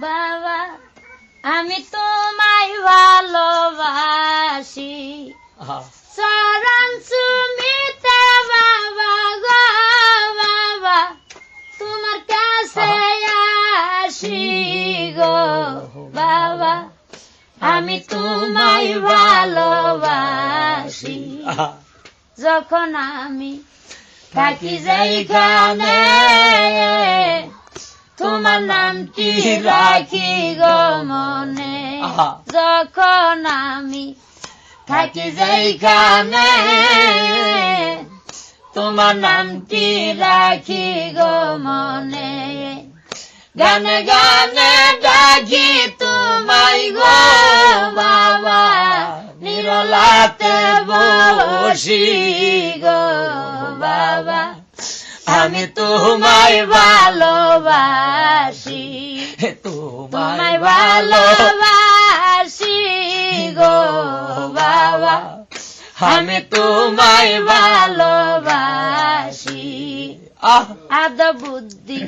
বাবা আমি তোমায় ভালোবাসি চরণ সুমিতে বাবা গো বাবা তোমার কাছে আসি গো বাবা আমি তোমায় ভালোবাসি যখন আমি থাকি যেখানে তোমার নামটি রাখি গো মনে যখন আমি থাকি যেখানে তোমার নামটি রাখি গো মনে গানে গানে ডাকি তোমায় গো বাবা নিরলাতে বসি গো বাবা আমি তোমায় ভালোবাসি তোমায় ভালোবাসি গো বাবা আমি তোমায় ভালোবাসি আদ বুদ্ধি